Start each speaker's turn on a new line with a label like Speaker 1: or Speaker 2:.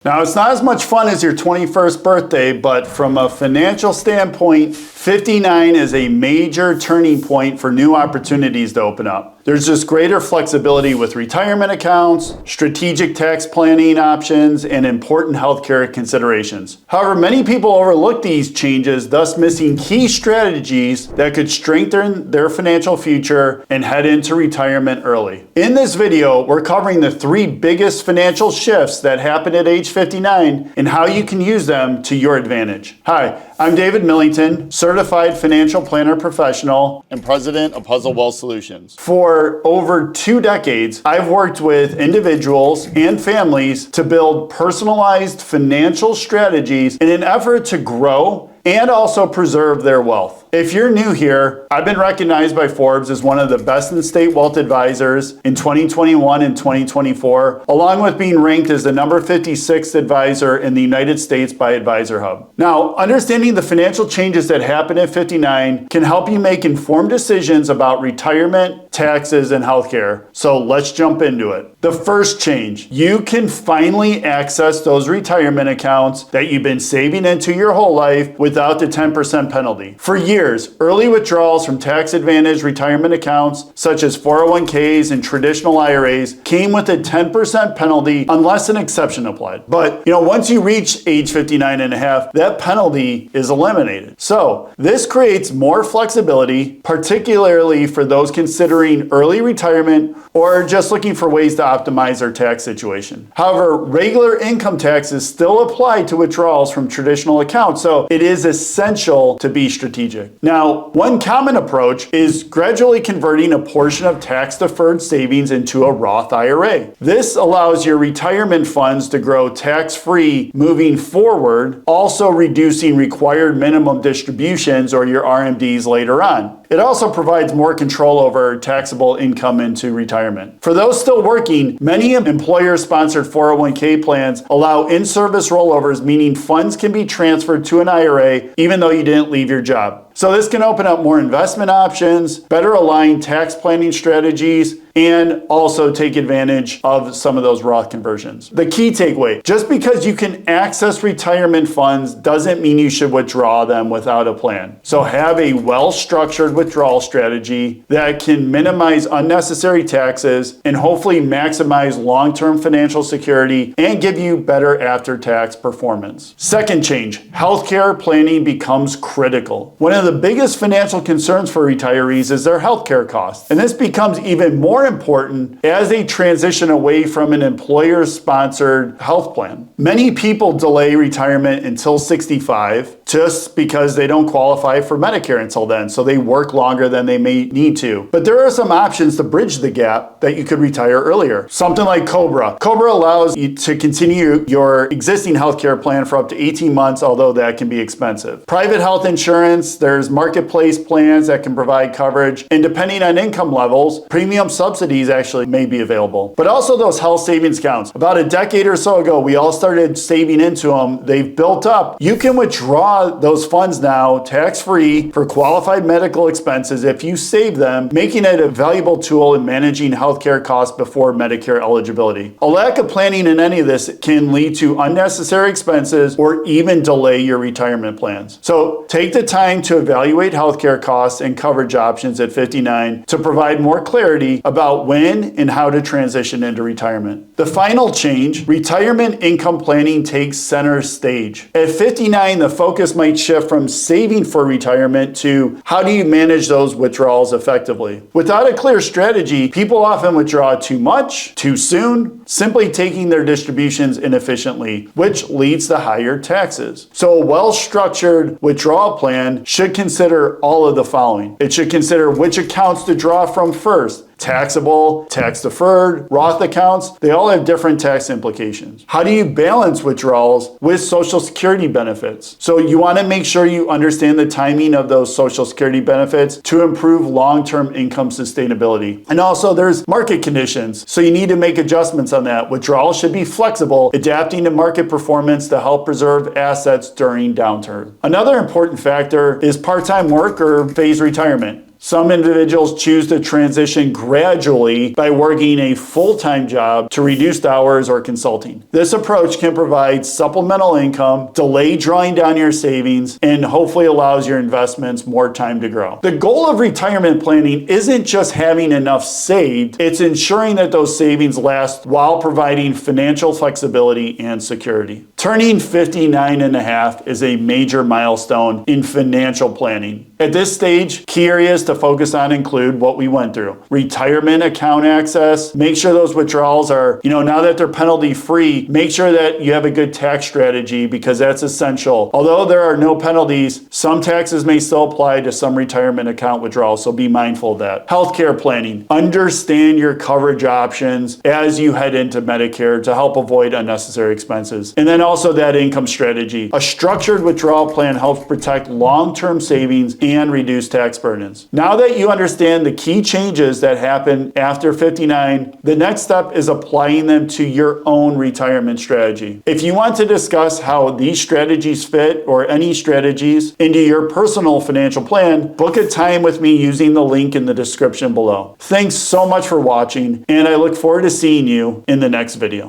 Speaker 1: Now, it's not as much fun as your 21st birthday, but from a financial standpoint, 59 is a major turning point for new opportunities to open up. There's just greater flexibility with retirement accounts, strategic tax planning options, and important healthcare considerations. However, many people overlook these changes, thus missing key strategies that could strengthen their financial future and head into retirement early. In this video, we're covering the 3 biggest financial shifts that happen at age 59 and how you can use them to your advantage. Hi, I'm David Millington, certified financial planner professional and president of Puzzle Wealth Solutions. For over 2 decades, I've worked with individuals and families to build personalized financial strategies in an effort to grow and also preserve their wealth. If you're new here, I've been recognized by Forbes as one of the best in state wealth advisors in 2021 and 2024, along with being ranked as the number 56th advisor in the United States by Advisor Hub. Now, understanding the financial changes that happen at 59 can help you make informed decisions about retirement, taxes, and healthcare. So let's jump into it. The first change, you can finally access those retirement accounts that you've been saving into your whole life without the 10% penalty. For years, early withdrawals from tax-advantaged retirement accounts, such as 401ks and traditional IRAs, came with a 10% penalty unless an exception applied. But, once you reach age 59 and a half, that penalty is eliminated. So, this creates more flexibility, particularly for those considering early retirement or just looking for ways to optimize their tax situation. However, regular income taxes still apply to withdrawals from traditional accounts, so it is essential to be strategic. Now, one common approach is gradually converting a portion of tax-deferred savings into a Roth IRA. This allows your retirement funds to grow tax-free moving forward, also reducing required minimum distributions or your RMDs later on. It also provides more control over taxable income into retirement. For those still working, many employer-sponsored 401k plans allow in-service rollovers, meaning funds can be transferred to an IRA even though you didn't leave your job. So this can open up more investment options, better align tax planning strategies, and also take advantage of some of those Roth conversions. The key takeaway, just because you can access retirement funds doesn't mean you should withdraw them without a plan. So have a well-structured withdrawal strategy that can minimize unnecessary taxes and hopefully maximize long-term financial security and give you better after-tax performance. Second change, healthcare planning becomes critical. One of the biggest financial concerns for retirees is their healthcare costs, and this becomes even more important as they transition away from an employer-sponsored health plan. Many people delay retirement until 65 just because they don't qualify for Medicare until then, so they work longer than they may need to. But there are some options to bridge the gap that you could retire earlier. Something like Cobra. Cobra allows you to continue your existing healthcare plan for up to 18 months, although that can be expensive. Private health insurance, there's marketplace plans that can provide coverage, and depending on income levels, premium subsidies actually may be available. But also those health savings accounts. About a decade or so ago, we all started saving into them. They've built up. You can withdraw those funds now tax-free for qualified medical expenses if you save them, making it a valuable tool in managing healthcare costs before Medicare eligibility. A lack of planning in any of this can lead to unnecessary expenses or even delay your retirement plans. So take the time to evaluate healthcare costs and coverage options at 59 to provide more clarity about when and how to transition into retirement. The final change, retirement income planning takes center stage. At 59, the focus might shift from saving for retirement to how do you manage those withdrawals effectively. Without a clear strategy, people often withdraw too much, too soon, simply taking their distributions inefficiently, which leads to higher taxes. So a well-structured withdrawal plan should consider all of the following. It should consider which accounts to draw from first. Taxable, tax-deferred, Roth accounts, they all have different tax implications. How do you balance withdrawals with Social Security benefits? So you want to make sure you understand the timing of those Social Security benefits to improve long-term income sustainability. And also there's market conditions, so you need to make adjustments on that. Withdrawals should be flexible, adapting to market performance to help preserve assets during downturn. Another important factor is part-time work or phased retirement. Some individuals choose to transition gradually by working a full-time job to reduced hours or consulting. This approach can provide supplemental income, delay drawing down your savings, and hopefully allows your investments more time to grow. The goal of retirement planning isn't just having enough saved, it's ensuring that those savings last while providing financial flexibility and security. Turning 59 and a half is a major milestone in financial planning. At this stage, key areas to focus on include what we went through. Retirement account access, make sure those withdrawals are, now that they're penalty free, make sure that you have a good tax strategy because that's essential. Although there are no penalties, some taxes may still apply to some retirement account withdrawals, so be mindful of that. Healthcare planning, understand your coverage options as you head into Medicare to help avoid unnecessary expenses. And then also that income strategy. A structured withdrawal plan helps protect long-term savings and reduce tax burdens. Now that you understand the key changes that happen after 59, the next step is applying them to your own retirement strategy. If you want to discuss how these strategies fit or any strategies into your personal financial plan, book a time with me using the link in the description below. Thanks so much for watching, and I look forward to seeing you in the next video.